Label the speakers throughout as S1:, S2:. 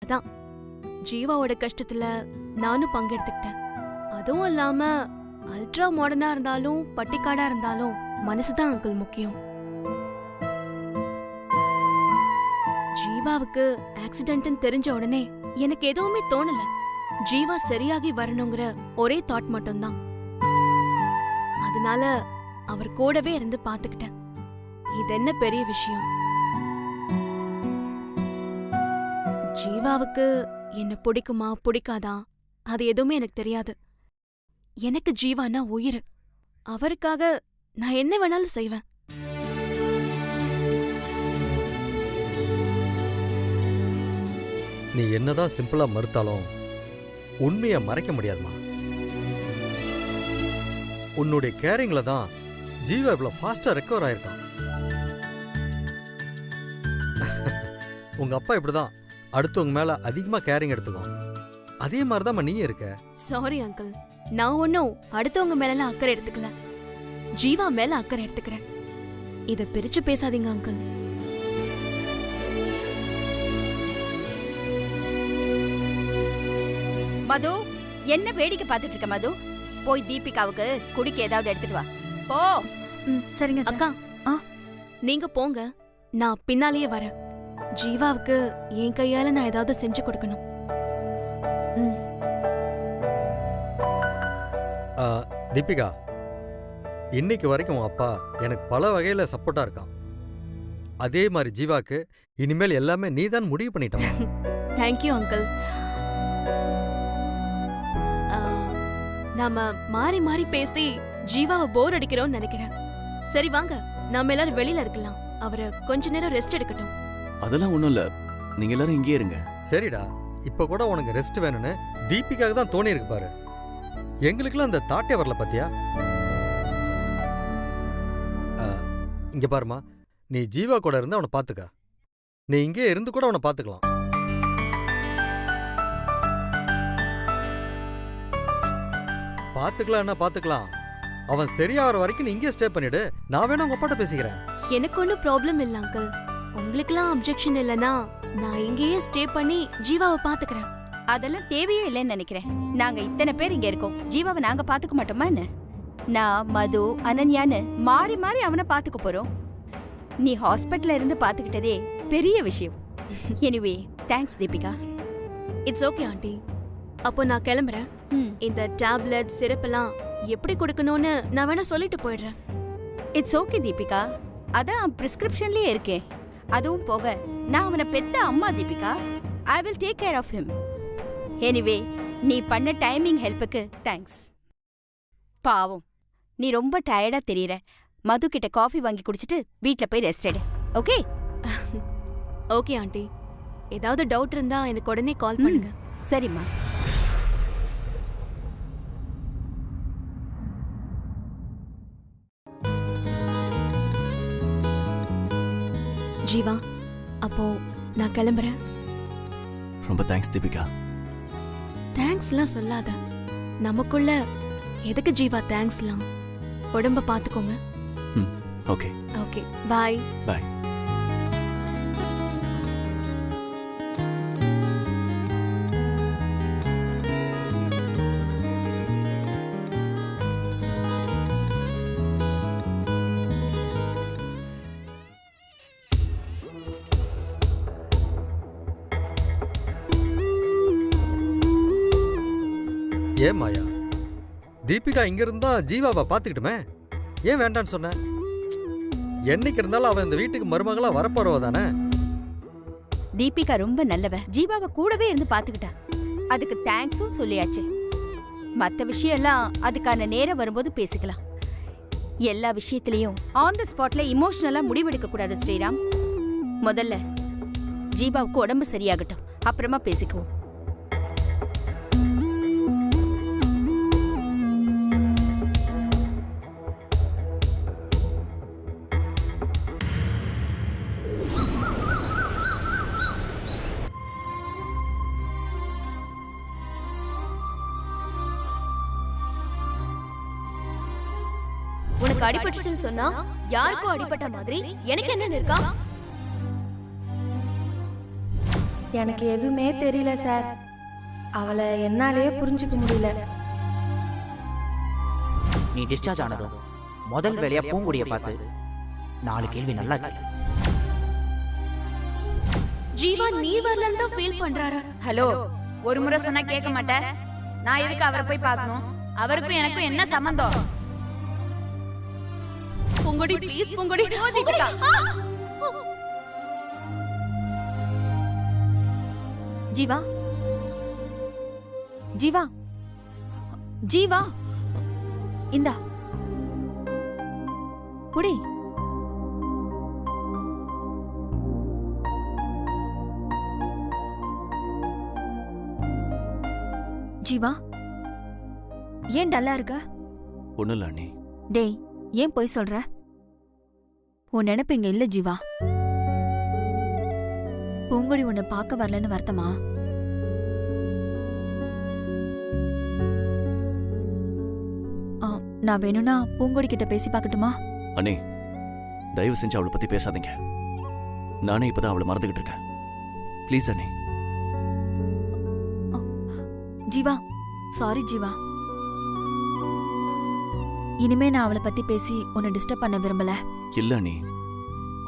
S1: அதான் ஜீவாவோட கஷ்டத்துல நானும் பங்கெடுத்துக்கிட்டேன். அதுவும் இல்லாம அல்ட்ரா மாடர்னா இருந்தாலும் பட்டிக்காடா இருந்தாலும் மனசுதான் அங்கிள் முக்கியம். ஜீவாவுக்கு ஆக்சிடென்ட்னு தெரிஞ்ச உடனே எனக்கு எதுவுமே தோணல. ஜீவா சரியாகி வரணுங்கிற ஒரே தாட் மட்டும்தான். அதனால அவர் கூடவே இருந்து பாத்துக்கிட்டேன். இது என்ன பெரிய விஷயம். ஜீவாவுக்கு என்ன பிடிக்குமா பிடிக்காதா அது எதுவுமே எனக்கு தெரியாது. எனக்கு ஜீவானா உயிர். அவருக்காக நான் என்ன வேணாலும் செய்வேன்.
S2: நீ என்னதான் சிம்பிளா மறுத்தாலும் உண்மையை மறைக்க முடியாதுமா. உன்னுடைய கேரிங்ல தான் ஜீவா இவ்வளவு ஃபாஸ்டா ரெக்கவர் ஆயிருக்கான். உங்க அப்பா இப்படிதான் அடுத்தவங்க மேல அதிகமா கேரிங் எடுத்துக்கும். அதே மாதிரிதான் நீயும் இருக்க.
S1: சாரி அங்கிள், நான் ஒன்னும் அடுத்தவங்க மேல அக்கறை எடுத்துக்கல. ஜீவா மேல அக்கறை எடுத்துக்கிறேன். இத பிரிச்சு பேசாதீங்க அங்கிள்.
S3: மது, என்ன வேடிக்கை பார்த்துட்டு இருக்க மது? போய் தீபிகாவுக்கு குடிக்க ஏதாவது எடுத்துட்டு வா. போ.
S4: சரிங்க
S1: அக்கா. நீங்க போங்க, நான் பின்னாலேயே வரேன். ஜீவாவுக்கு என் கையால நான் ஏதாவது செஞ்சு கொடுக்கணும்.
S2: தீபிகா, இன்னைக்கு வரைக்கும் உன் அப்பா எனக்கு பல வகையில சப்போர்ட்டா இருக்கான். அதே மாதிரி ஜீவாக்கு இனிமேல் எல்லாமே நீதான் முடிவு பண்ணிட்டமா.
S1: Thank you uncle. நாம மாறி மாறி பேசி ஜீவாவை போர் அடிக்கிறோம்னு நினைக்கிறேன். சரி வாங்க, நாம எல்லாரும் வெளியில இருக்கலாம். அவரை கொஞ்ச நேரம் ரெஸ்ட் எடுக்கட்டும்.
S5: அதெல்லாம் ஒண்ணும் இல்ல, நீங்க எல்லாரும் இங்கே இருங்க.
S2: சரிடா, இப்ப கூட உனக்கு ரெஸ்ட் வேணும்னு தீபிகாக தான் தோணி இருக்கு பாரு. எங்களுக்குலாம் அந்த தாட்டே வரல பாத்தியா. இங்க பாருமா, நீ ஜீவா கூட இருந்து அவனை பாத்துக்க. நீ இங்கே இருந்து கூட அவனை பாத்துக்கலாம். பாத்துக்கலாம். அவன் சரியாகிற வரைக்கும் நீ இங்கே ஸ்டே பண்ணிடு. நான் வேணா உங்க அப்பாட்ட பேசிக்கிறேன்.
S1: எனக்கு ஒன்னும் ப்ராப்ளம் இல்ல அங்கிள். உங்களுக்குலாம் அப்ஜெக்ஷன் இல்லனா நான் இங்கேயே ஸ்டே பண்ணி ஜீவாவை பாத்துக்கிறேன்.
S3: அதெல்லாம் தேவையே இல்லைன்னு நினைக்கிறேன். நாங்க இத்தனை பேர் இங்க இருக்கோம். ஜீவாவை நாங்க பாத்துக்க மாட்டோமா என்ன? நான், மது, அனன்யான்னு மாறி மாறி அவனை பாத்துக்க போறோம். நீ ஹாஸ்பிட்டல்ல இருந்து பாத்துக்கிட்டதே பெரிய விஷயம். Anyway, thanks Deepika.
S1: It's okay aunty. அப்போ நான் கிளம்புறேன். இந்த டேப்லெட் சிரப்பெல்லாம் எப்படி கொடுக்கணும்னு நான் வேணா சொல்லிட்டு போயிடுறேன்.
S3: இட்ஸ் ஓகே தீபிகா, அதான் பிரிஸ்கிரிப்ஷன்லயே இருக்கே. அதுவும் போக நான் அவனை பெத்த அம்மா Deepika. I will take care of him. Anyway, நீ பண்ண டைமிங் ஹெல்ப்புக்கு தேங்க்ஸ். பாவம், நீ ரொம்ப டயர்டா தெரியற. மது கிட்ட காஃபி வாங்கி குடிச்சிட்டு வீட்ல போய் ரெஸ்ட் எடு. ஓகே?
S1: Okay aunty. ஏதாவது டவுட் இருந்தா எனக்கு உடனே கால் பண்ணுங்க.
S3: சரிம்மா.
S1: ஜீவா, அப்போ நான் கிளம்புறேன்.
S5: ரொம்ப தேங்க்ஸ் தீபிகா.
S1: தேங்க்ஸ்லாம் சொல்லாத. நமக்குள்ள எதுக்கு ஜீவா தேங்க்ஸ்லாம்? உடம்ப பாத்துக்கோங்க.
S5: ஓகே
S1: ஓகே, பாய்.
S5: பாய்.
S2: ஏன் மாயா, தீபிகா இங்க இருந்தா ஜீவாவை பாத்துக்கிட்டுமே, ஏன் வேண்டான்னு சொன்ன? என்னைக்கு இருந்தாலும் அவன் இந்த வீட்டுக்கு மருமகளா வரப்போறவ தானே.
S3: தீபிகா ரொம்ப நல்லவ. ஜீவாவை கூடவே இருந்து பாத்துக்கிட்டா. அதுக்கு தேங்க்ஸும் சொல்லியாச்சு. மத்த விஷயம் எல்லாம் அதுக்கான நேரம் வரும்போது பேசிக்கலாம். எல்லா விஷயத்திலையும் ஆன் த ஸ்பாட்ல இமோஷனலா முடிவெடுக்க கூடாது ஸ்ரீராம். முதல்ல ஜீவாவுக்கு உடம்பு சரியாகட்டும், அப்புறமா பேசிக்குவோம்.
S1: உனக்கு அடிபட்டுச்சுன்னு சொன்னா யாருக்கும் அடிபட்ட மாதிரி எனக்கு என்ன இருக்கா?
S4: எனக்கு எதுவுமே தெரியல சார். அவளை என்னாலேயே புரிஞ்சுக்க முடியல.
S6: நீ டிஸ்சார்ஜ் ஆனதும் முதல் வேலையா பூங்குடிய பார்த்து 4 கேள்வி நல்லா கேளு.
S1: ஜீவா நீ வரலன்னு தான் ஃபீல் பண்றாரா?
S3: ஹலோ, ஒரு முறை சொன்னா கேட்க மாட்டேன். நான் எதுக்கு அவரை போய் பார்க்கணும்? அவருக்கும் எனக்கும் என்ன சம்பந்தம்?
S1: பூங்கொடி ப்ளீஸ் பூங்கொடி.
S3: தீபிகா. ஜீவா, ஜீவா, ஜீவா, இந்தா குடி. ஜீவா, ஏன் டல்லா இருக்க?
S5: ஒன்றும் இல்லை அண்ணி.
S3: டேய், ஏன் போய் சொல்ற? உன் நினைப்பு இங்க இல்ல ஜீவா. பூங்கொடி உன்னை பார்க்க வரலன்னு வருத்தமா? நான் வேணும்னா பூங்கொடி கிட்ட பேசி பார்க்கட்டுமா?
S5: அண்ணி, தயவு செஞ்சு அவளை பற்றி பேசாதீங்க. நானே இப்போ தான் அவளை மறந்துக்கிட்டு இருக்கேன். ப்ளீஸ் அண்ணி.
S3: ஜீவா, சாரி ஜீவா. இனிமே நான் அவளை பத்தி பேசி உன்னை டிஸ்டர்ப் பண்ண விரும்பல.
S5: இல்லை அண்ணி,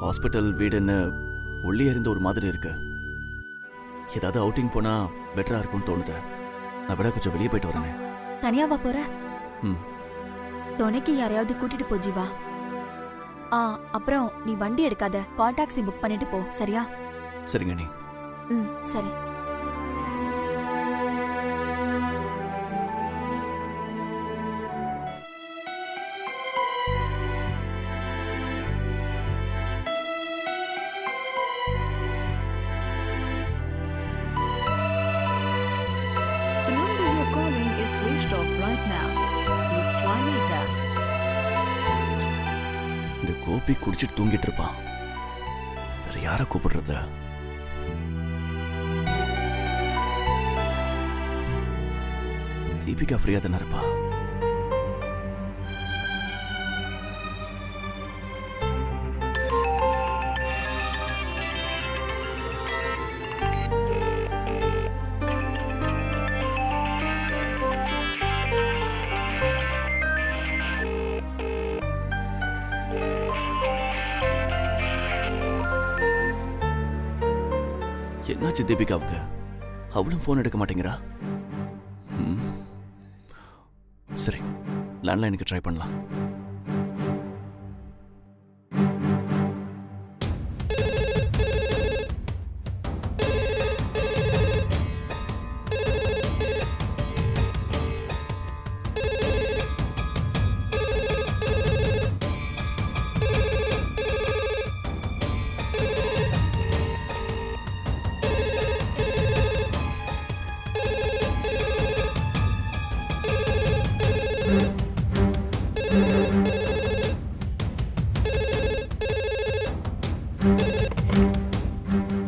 S5: ஹாஸ்பிட்டல் வீடுன்னு உள்ளே இருந்து ஒரு மாதிரி இருக்கு. ஏதாவது அவுட்டிங் போனா பெட்டரா இருக்கும்னு தோணுது. நான் விட கொஞ்சம் வெளியே போயிட்டு வரேன்.
S3: தனியாவா போற?
S5: ம்.
S3: துணைக்கு யாரையாவது கூட்டிட்டு போ ஜீவா. அப்புறம் நீ வண்டி எடுக்காத, கால் டாக்ஸி புக் பண்ணிட்டு போ, சரியா?
S5: சரிங்க அண்ணி.
S3: ம், சரி.
S7: The number you're calling is switched off right now. Please try later.
S5: இந்த கோபி குடிச்சிட்டு தூங்கிட்டு இருப்பான். வேற யாரை கூப்பிடுறது? தீபிகா ஃப்ரீயா தானே இருப்பா. என்னாச்சு தீபிகாவுக்கு? அவளும் ஃபோன் எடுக்க மாட்டேங்கிறா. சரி, லேண்ட்லைனுக்கு ட்ரை பண்ணலாம்.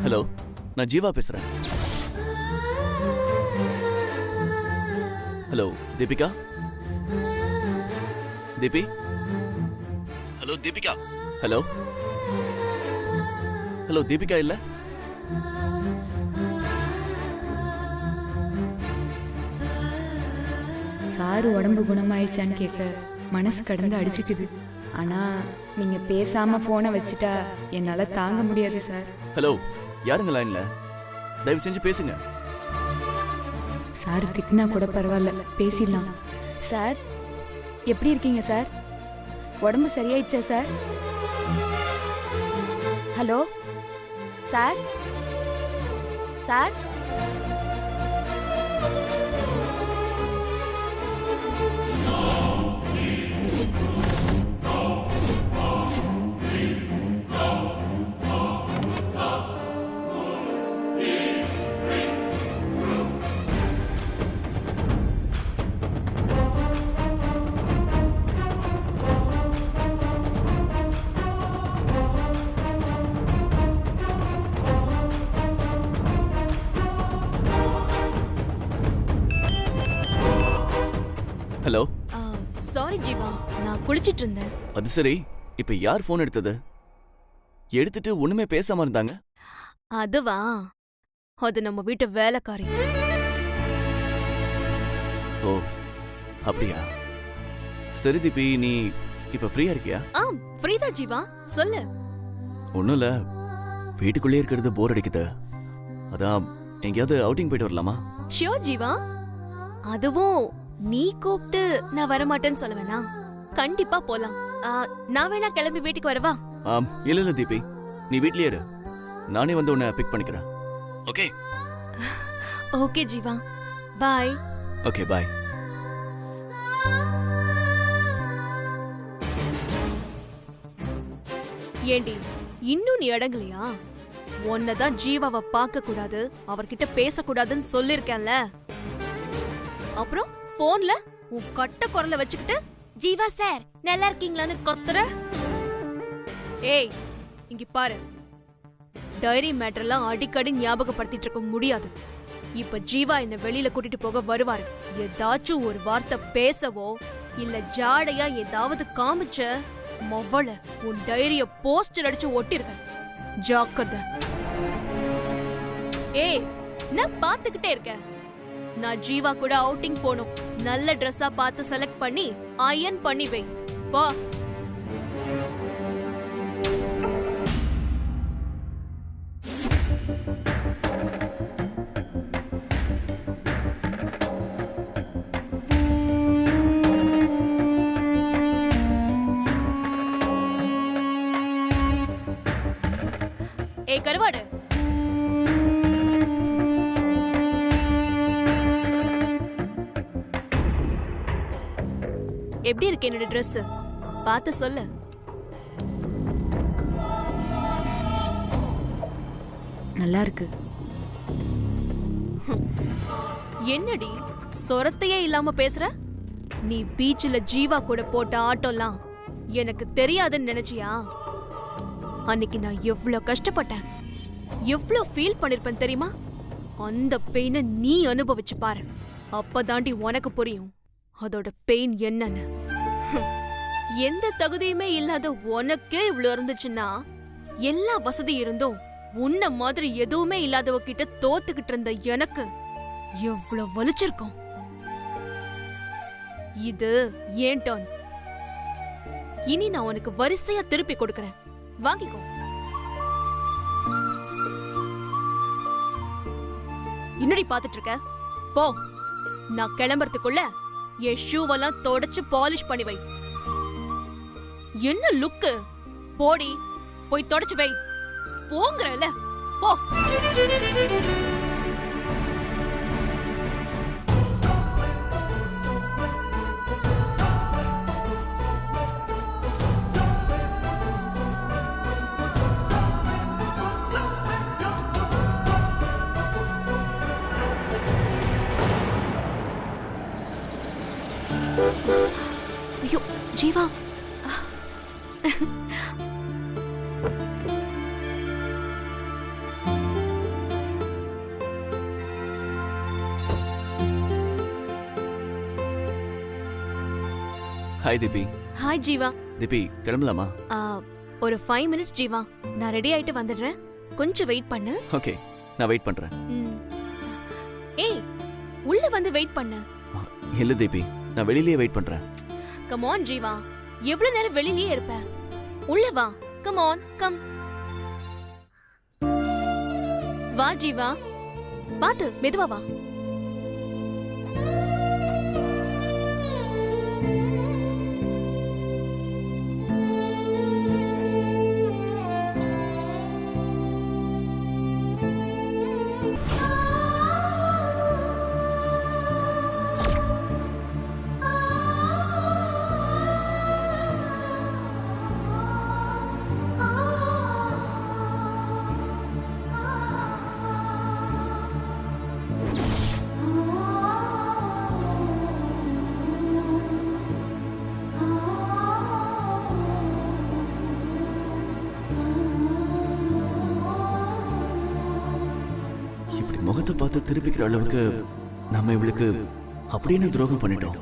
S5: ஹலோ, நான் ஜீவா பேசுறேன். Hello Deepika. Deepi. Hello Deepika. Hello hello Deepika இல்ல?
S8: சாரு உடம்பு குணமாயிடுச்சான்னு கேட்க மனசு கடந்து அடிச்சுக்குது. ஆனா நீங்க பேசாம போனை வச்சுட்டா என்னால தாங்க முடியாது சார்.
S5: ஹலோ, யாருங்க லைன்ல? தயவு செஞ்சு பேசுங்க.
S8: சார் திட்டினா கூட பரவாயில்ல, பேசிடலாம். சார், எப்படி இருக்கீங்க சார்? உடம்பு சரியாயிடுச்சா sir? Hello sir? Sir?
S5: Hello.
S1: Sorry Jeeva, நான் குளிச்சிட்டு இருந்தேன்.
S5: அது சரி, இப்ப யார் போன் எடுத்தது? எடுத்துட்டு ஒண்ணுமே பேசாம இருந்தாங்க.
S1: அதுவா, அது நம்ம வீட்டு வேலைக்காரி.
S5: ஓ அப்படியா? சரி தீபி, நீ இப்ப ஃப்ரீயா இருக்கியா?
S1: ஃப்ரீதா ஜீவா, சொல்லு.
S5: ஒன்றும் இல்லை, வீட்டுக்குள்ளே இருக்கிறது போர் அடிக்குது. அதான் எங்கேயாவது அவுட்டிங் போயிட்டு வரலாமா?
S1: ஷியோர் ஜீவா. அதுவும் நீ கூப்பிட்டு நான் வரமாட்டேன்னு சொல்ல வேணா, கண்டிப்பா போலாம். நான் வேணா கிளம்பி வீட்டுக்கு வரவா?
S5: இல்லை இல்லை தீபி, நீ வீட்லயே இரு, நானே வந்து உன்னை பிக் பண்ணிக்கிறேன். Okay?
S1: Okay Jeeva, bye.
S5: Okay bye.
S1: ஏண்டி இன்னும் நீ அடங்கலையா? உன்னதான் ஜீவாவை பார்க்க கூடாது, அவர்கிட்ட பேசக்கூடாதுன்னு சொல்லிருக்கேன்ல. அப்புறம் போன்ல உன் கட்ட குரலை வச்சுக்கிட்டு ஜீவா சார் நல்லா இருக்கீங்களான்னு கத்துற. ஏய் இங்க பாரு, டைரி மேட்டர்லாம் அடிக்கடி ஞாபகப்படுத்திட்டு இருக்க முடியாது. இப்ப ஜீவா என்ன வெளியில கூட்டிட்டு போக வருவாரு. ஏதாச்சும் ஒரு வார்த்தை பேசவோ இல்ல ஜாடையா ஏதாவது காமிச்ச மொவள உன் டைரிய போஸ்டர் அடிச்சு ஒட்டிருக்கேன். ஜாக்கிரதை. ஏய் நான் பாத்துக்கிட்டே இருக்கேன். நான் ஜீவா கூட அவுட்டிங் போகணும். நல்ல ட்ரெஸ்ஸா பார்த்து செலக்ட் பண்ணி அயர்ன் பண்ணி வை. வா. ஏய் கருவாடு, எப்படி இருக்கு என்னோட ட்ரெஸ்? பார்த்து சொல்லு.
S8: நல்லா இருக்கு.
S1: என்னடி சொரத்தையே இல்லாம பேசுற? நீ பீச்ல ஜீவா கூட போட்ட ஆட்டோலாம் எனக்கு தெரியாதுன்னு நினைச்சியா? அன்னைக்கு நான் எவ்வளவு கஷ்டப்பட்டேன், எவ்வளவு ஃபீல் பண்ணிருப்பேன் தெரியுமா? அந்த பெயினை நீ அனுபவிச்சு பாரு, அப்பதாண்டி உனக்கு புரியும் அதோட பெயின் என்னன்னு. எந்த தகுதியுமே இல்லாத உனக்கே இவ்வளவு இருந்துச்சுன்னா, எல்லா வசதி இருந்தும் உன்ன மாதிரி எதுவுமே இல்லாதவ கிட்ட தோத்துக்கிட்டு இருந்த எனக்கு எவ்வளவு வலிச்சிருக்கும். இது ஏன் டர்ன். இனி நான் உனக்கு வரிசையா திருப்பி கொடுக்கறேன், வாங்கிக்கோ. இன்னடி பாத்துட்டு இருக்க? போ. நான் கிளம்புறதுக்குள்ள என் ஷூவெல்லாம் தொடச்சு பாலிஷ் பண்ணி வை. என்ன லுக்கு? போடி, போய் தொடச்சு வை. போங்கறல, போ. ஐயோ ஜீவா,
S5: ஹாய் தீபி.
S1: ஹாய் ஜீவா.
S5: தீபி கிளம்பலாமா?
S1: ஒரு 5 மினிட்ஸ் ஜீவா, நான் ரெடி ஆயிட்டு வந்துடுறேன், கொஞ்சம் வெயிட் பண்ணு.
S5: ஓகே, நான் வெயிட் பண்றேன்.
S1: ஏய் உள்ள வந்து வெயிட் பண்ணு.
S5: இல்ல தீபி, நான் வெளியிலேயே வெயிட் பண்றேன்.
S1: கம் ஆன் ஜீவா, எவ்வளவு நேரம் வெளியிலேயே இருப்ப? உள்ள வா. Come on, come. வா ஜீவா, பாத்து மெதுவா வா.
S5: முகத்தை பார்த்து திருப்பிக்கிற அளவுக்கு நம்ம இவளுக்கு அப்படின்னு துரோகம் பண்ணிட்டோம்.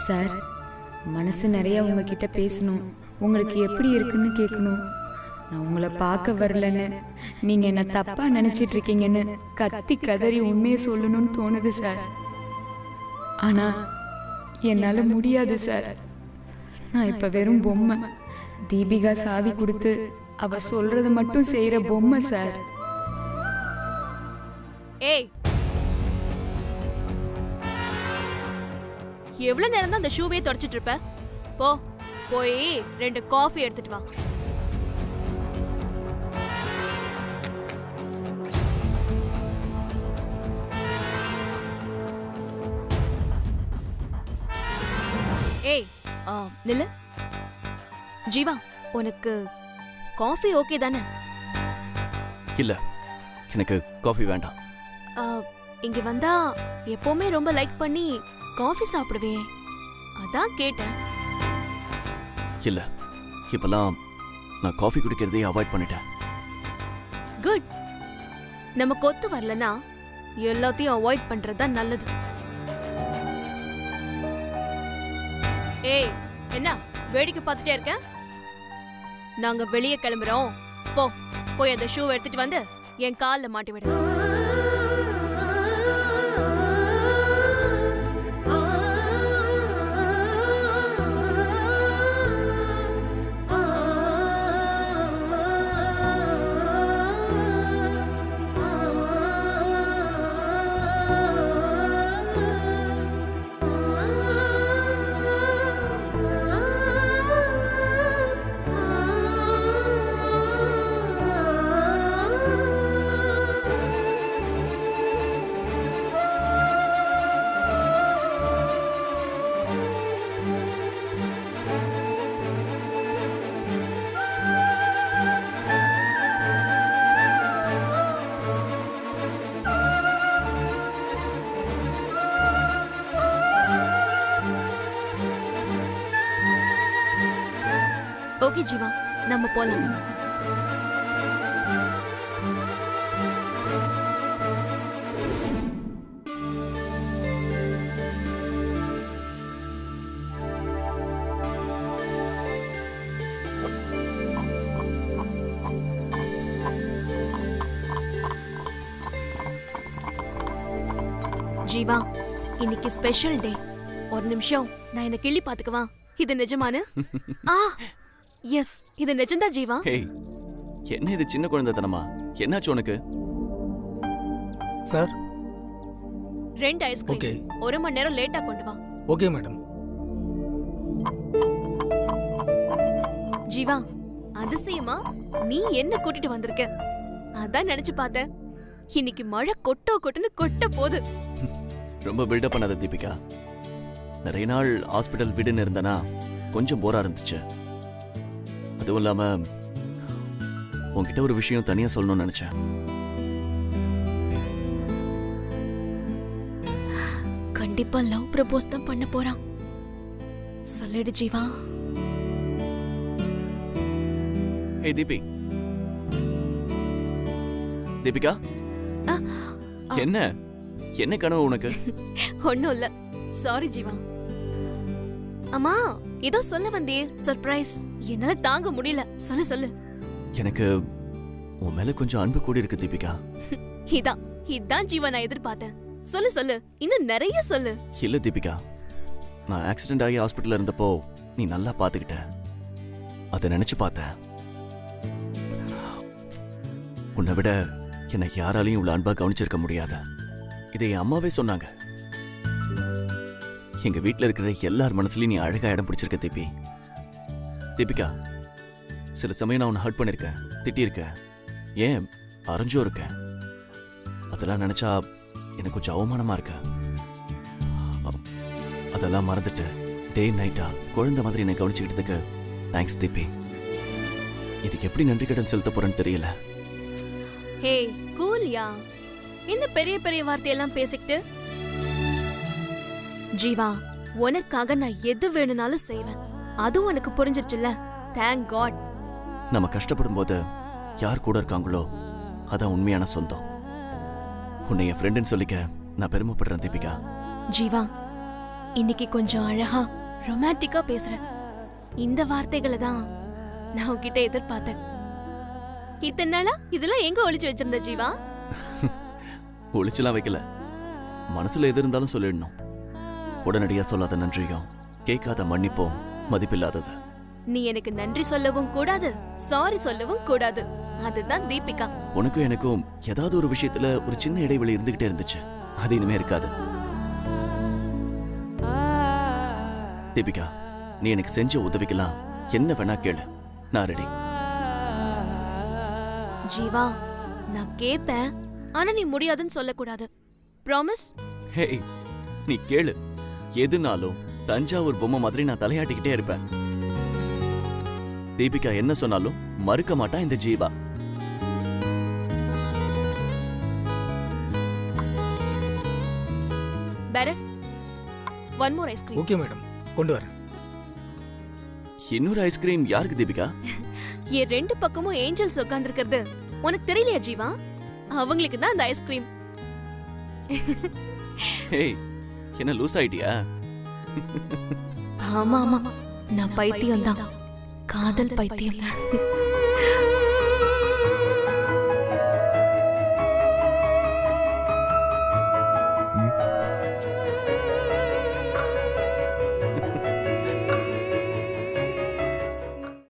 S8: சார், மனசு நிறைய உங்ககிட்ட பேசணும், உங்களுக்கு எப்படி இருக்குன்னு கேட்கணும். நான் உங்களை பார்க்க வரலன்னு நீங்க என்ன தப்பா நினைச்சிட்டு இருக்கீங்கன்னு கத்தி கதறி உண்மையை சொல்லணும்னு தோணுது சார். ஆனா என்னால முடியாது சார். நான் இப்ப வெறும் பொம்மை. தீபிகா சாவி கொடுத்து அவ சொல்றத மட்டும் செய்யற பொம்மை சார்.
S1: ஏய், எவ்வளவு நேரம் தான் அந்த ஷூவே தொடச்சிட்டு இருப்ப? போய் 2 காஃபி எடுத்துட்டு வா. ஏய், நில்லு. ஜீவா, உனக்கு காஃபி ஓகே தானே?
S5: இல்ல, எனக்கு காஃபி வேண்டாம்.
S1: இங்க வந்தா எப்பவுமே ரொம்ப லைக் பண்ணி காஃபி சாப்பிடுவே, அதான் கேட்டேன்.
S5: இல்ல, இப்பெல்லாம் நான் காஃபி குடிக்கிறதே அவாய்ட் பண்ணிட்டேன்.
S1: குட். நம்ம கொத்து வரலனா எல்லாத்தையும் அவாய்ட் பண்றது தான் நல்லது. ஏய், என்ன வேடிக்கை பார்த்துட்டே இருக்க? நாங்க வெளியே கிளம்புறோம். போய் அந்த ஷூ எடுத்துட்டு வந்து என் கால்ல மாட்டி விடு. ஓகே ஜீவா, நம்ம போலாம். ஜீவா, இன்னைக்கு ஸ்பெஷல் டே. ஒரு நிமிஷம், நான் இந்த கிள்ளி பாத்துக்கவா? இது நிஜமானு? எஸ், இது நிஜம்தா ஜீவா.
S5: ஹேய், என்ன இது சின்ன குழந்தைத்தனமா? என்னாச்சு உனக்கு?
S9: Sir
S1: 2 ice cream.
S9: ஓகே.
S1: 1 மணி நேரம் லேட்டா கொண்டு வா.
S9: Okay madam.
S1: ஜீவா, அதிசயமா நீ என்ன கூட்டிட்டு வந்திருக்க? அதான் நினைச்சு பார்த்தேன். இன்னைக்கு மழை கொட்டுன்னு கொட்ட போகுது.
S5: ரொம்ப பில்டப் பண்ணாத தீபிகா. நிறைய நாள் ஹாஸ்பிட்டல் வீடுன்னு இருந்தனா கொஞ்சம் போரா இருந்துச்சு. அதுவும் இல்லாம உன்கிட்ட ஒரு விஷயம் தனியா சொல்லணும்னு நினைச்சேன்.
S1: கண்டிப்பா லவ் ப்ரப்போஸ் தான் பண்ண போறான். சொல்லிடு ஜீவா.
S5: ஹே தீபி. தீபிகா, என்ன என்ன கனவு உனக்கு?
S1: ஒண்ணும் இல்ல, சாரி ஜீவா. அம்மா, ஏதோ சொல்ல வந்தே, சர்ப்ரைஸ். என்னால தாங்க முடியல. சொல்லு.
S5: எனக்கு உன் மேல கொஞ்சம் அன்பு கூடி இருக்கு தீபிகா.
S1: இதான் ஜீவா நான் எதிர்பார்த்தேன். சொல்லு, இன்னும் நிறைய சொல்லு.
S5: இல்ல தீபிகா, நான் ஆக்சிடென்ட் ஆகி ஹாஸ்பிட்டல்ல இருந்தப்போ நீ நல்லா பாத்துக்கிட்ட. அதை நினைச்சு பார்த்தேன். உன்னை விட என்னை யாராலையும் இவ்வளவு அன்பா கவனிச்சிருக்க முடியாத. இதை என் அம்மாவே சொன்னாங்க. எங்க வீட்டுல இருக்கிற எல்லார் மனசுலயும் நீ அழகா இடம் பிடிச்சிருக்க தீபி. தீபிகா, சில சமயம் நான் உன்னை ஹர்ட் பண்ணிருக்கேன், திட்டியிருக்கேன், ஏன் அரைஞ்சும் இருக்கேன். அதெல்லாம் நினைச்சா எனக்கு கொஞ்சம் அவமானமா இருக்கு. அதெல்லாம் மறந்துட்டு டே நைட்டா குழந்தை மாதிரி என்னை கவனிச்சுக்கிட்டதுக்கு தேங்க்ஸ் தீபி. இதுக்கு எப்படி நன்றி கடன் செலுத்த போறேன்னு தெரியல.
S1: ஹே கூல்யா, என்ன பெரிய பெரிய வார்த்தையெல்லாம் பேசிக்கிட்டு? ஜீவா, உனக்காக நான் எது வேணும்னாலும் செய்வேன். அதுவும் உனக்கு புரிஞ்சிருச்சுல்ல? Thank God.
S5: நம்ம கஷ்டப்படும் போது யார் கூட இருக்காங்களோ அதான் உண்மையான சொந்தம். உன்னை என் ஃப்ரெண்டுன்னு சொல்லிக்க நான் பெருமைப்படுறேன் தீபிகா.
S1: ஜீவா, இன்னைக்கு கொஞ்சம் அழகா ரொமான்டிக்கா பேசுற. இந்த வார்த்தைகளை தான் நான் உன்கிட்ட எதிர்பார்த்தேன். இத்தனை நாளா இதெல்லாம் எங்க ஒளிச்சு வச்சிருந்த ஜீவா?
S5: ஒளிச்சுலாம் வைக்கல, மனசுல எது இருந்தாலும் சொல்லிடணும். உடனடியா சொல்லாத நன்றியும் கேட்காத மன்னிப்போம் மதிப்பில்லாதது.
S1: நீ எனக்கு நன்றி சொல்லவும் கூடாது, சாரி சொல்லவும் கூடாது. அதுதான் தீபிகா.
S5: உனக்கும் எனக்கும் ஏதாவது ஒரு விஷயத்துல ஒரு சின்ன இடைவெளி இருந்துகிட்டே இருந்துச்சு. அது இனிமே இருக்காது. தீபிகா, நீ எனக்கு செஞ்ச உதவிக்கலாம் என்ன வேணா கேளு, நான் ரெடி.
S1: ஜீவா, நான் கேப்பேன், ஆனா நீ முடியாதுன்னு சொல்லக்கூடாது. ப்ராமிஸ்?
S5: ஹே, நீ கேளு. எதுனாலும் தஞ்சாவூர் பொம்மை மாதிரி நான் தலையாட்டிக்கிட்டே இருப்பேன். தீபிகா என்ன சொன்னாலும் மறுக்க மாட்டா இந்த ஜீவா.
S1: பேரட், one more ice cream.
S9: Okay madam, கொண்டு வரேன்.
S5: இன்னொரு ஐஸ்கிரீம் யாருக்கு தீபிகா?
S1: என் ரெண்டு பக்கமும் ஏஞ்சல்ஸ் உட்கார்ந்திருக்கிறது உனக்கு தெரியலையா ஜீவா? அவங்களுக்கு தான் அந்த ஐஸ்கிரீம்.
S5: ஹே, என்ன லூஸ் ஆயிட்டியா?
S1: ஆமா ஆமா, நான் பைத்தியம் தான், காதல் பைத்தியம்.